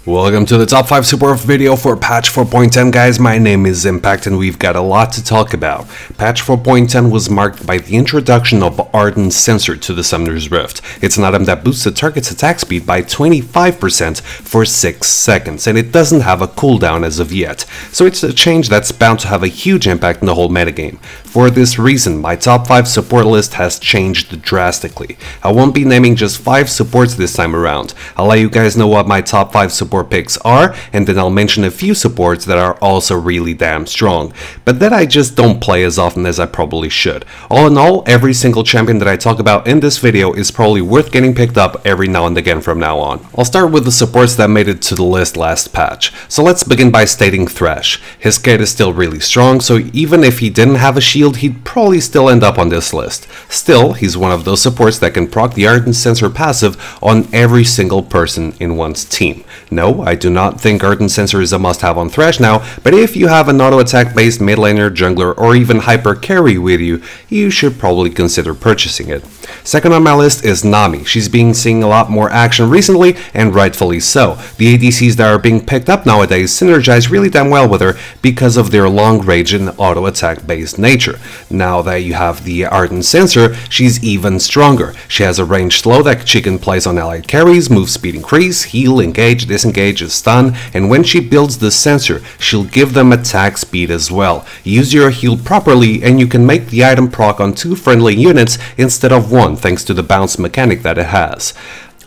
Welcome to the top 5 support video for patch 4.10, guys. My name is impaKt and we've got a lot to talk about. Patch 4.10 was marked by the introduction of Ardent Censer to the Summoner's Rift. It's an item that boosts the target's attack speed by 25% for 6 seconds, and it doesn't have a cooldown as of yet, so it's a change that's bound to have a huge impact in the whole metagame. For this reason, my top 5 support list has changed drastically. I won't be naming just 5 supports this time around. I'll let you guys know what my top 5 support picks are, and then I'll mention a few supports that are also really damn strong, but that I just don't play as often as I probably should. All in all, every single champion that I talk about in this video is probably worth getting picked up every now and again from now on. I'll start with the supports that made it to the list last patch. So let's begin by stating Thresh. His kit is still really strong, so even if he didn't have a shield, he'd probably still end up on this list. Still, he's one of those supports that can proc the Ardent Censer passive on every single person in one's team. No, I do not think Ardent Censer is a must-have on Thresh now, but if you have an auto-attack based mid laner, jungler, or even hyper carry with you, you should probably consider purchasing it. Second on my list is Nami. She's been seeing a lot more action recently, and rightfully so. The ADCs that are being picked up nowadays synergize really damn well with her because of their long range and auto-attack based nature. Now that you have the Ardent Censer, she's even stronger. She has a range slow that she can place on allied carries, move speed increase, heal, engage, disengage, stun, and when she builds the Censer, she'll give them attack speed as well. Use your heal properly and you can make the item proc on 2 friendly units instead of 1 thanks to the bounce mechanic that it has.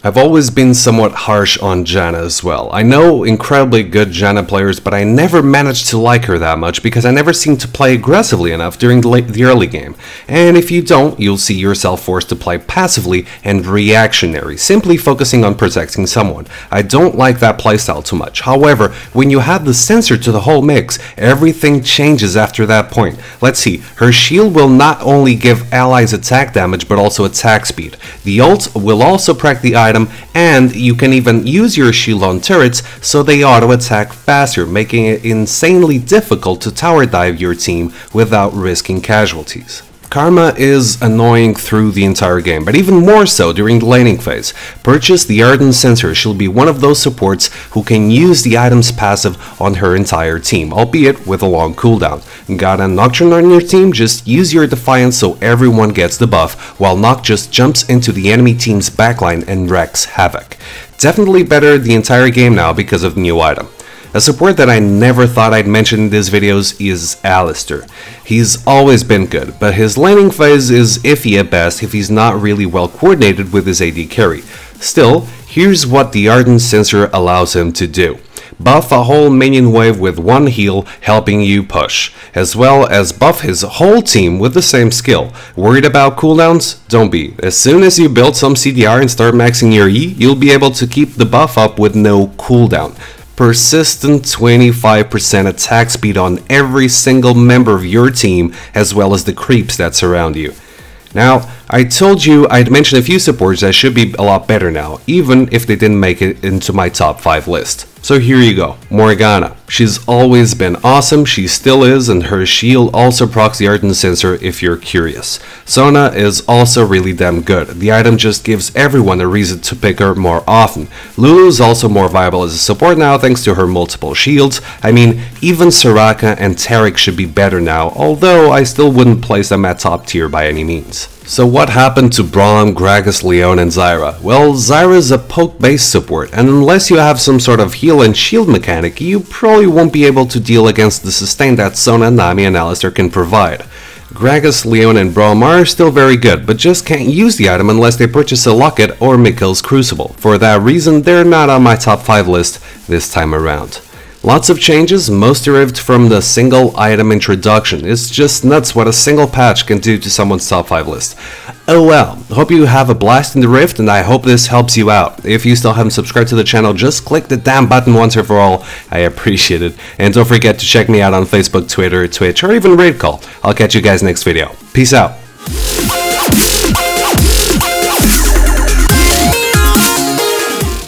I've always been somewhat harsh on Janna as well. I know incredibly good Janna players, but I never managed to like her that much because I never seemed to play aggressively enough during the early game. And if you don't, you'll see yourself forced to play passively and reactionary, simply focusing on protecting someone. I don't like that playstyle too much. However, when you add the Censer to the whole mix, everything changes after that point. Let's see, her shield will not only give allies attack damage, but also attack speed. The ult will also prac the item, and you can even use your shield on turrets so they auto attack faster, making it insanely difficult to tower dive your team without risking casualties. Karma is annoying through the entire game, but even more so during the laning phase. Purchase the Ardent Censer. She'll be one of those supports who can use the item's passive on her entire team, albeit with a long cooldown. Got a Nocturne on your team? Just use your Defiance so everyone gets the buff, while Noct just jumps into the enemy team's backline and wreaks havoc. Definitely better the entire game now because of the new item. A support that I never thought I'd mention in these videos is Alistar. He's always been good, but his laning phase is iffy at best if he's not really well coordinated with his AD carry. Still, here's what the Ardent Censer allows him to do. Buff a whole minion wave with 1 heal, helping you push, as well as buff his whole team with the same skill. Worried about cooldowns? Don't be. As soon as you build some CDR and start maxing your E, you'll be able to keep the buff up with no cooldown. Persistent 25% attack speed on every single member of your team, as well as the creeps that surround you. Now, I told you I'd mention a few supports that should be a lot better now, even if they didn't make it into my top 5 list. So here you go, Morgana. She's always been awesome, she still is, and her shield also procs the Ardent Censer if you're curious. Sona is also really damn good. The item just gives everyone a reason to pick her more often. Lulu is also more viable as a support now thanks to her multiple shields. I mean, even Soraka and Taric should be better now, although I still wouldn't place them at top tier by any means. So what happened to Braum, Gragas, Leon, and Zyra? Well, Zyra's a poke-based support, and unless you have some sort of heal and shield mechanic, you probably won't be able to deal against the sustain that Sona, Nami, and Alistar can provide. Gragas, Leon, and Braum are still very good, but just can't use the item unless they purchase a Locket or Mikhail's Crucible. For that reason, they're not on my top 5 list this time around. Lots of changes, most derived from the single item introduction. It's just nuts what a single patch can do to someone's top 5 list. Oh well, hope you have a blast in the Rift, and I hope this helps you out. If you still haven't subscribed to the channel, just click the damn button once and for all. I appreciate it. And don't forget to check me out on Facebook, Twitter, Twitch, or even Raid Call. I'll catch you guys next video. Peace out.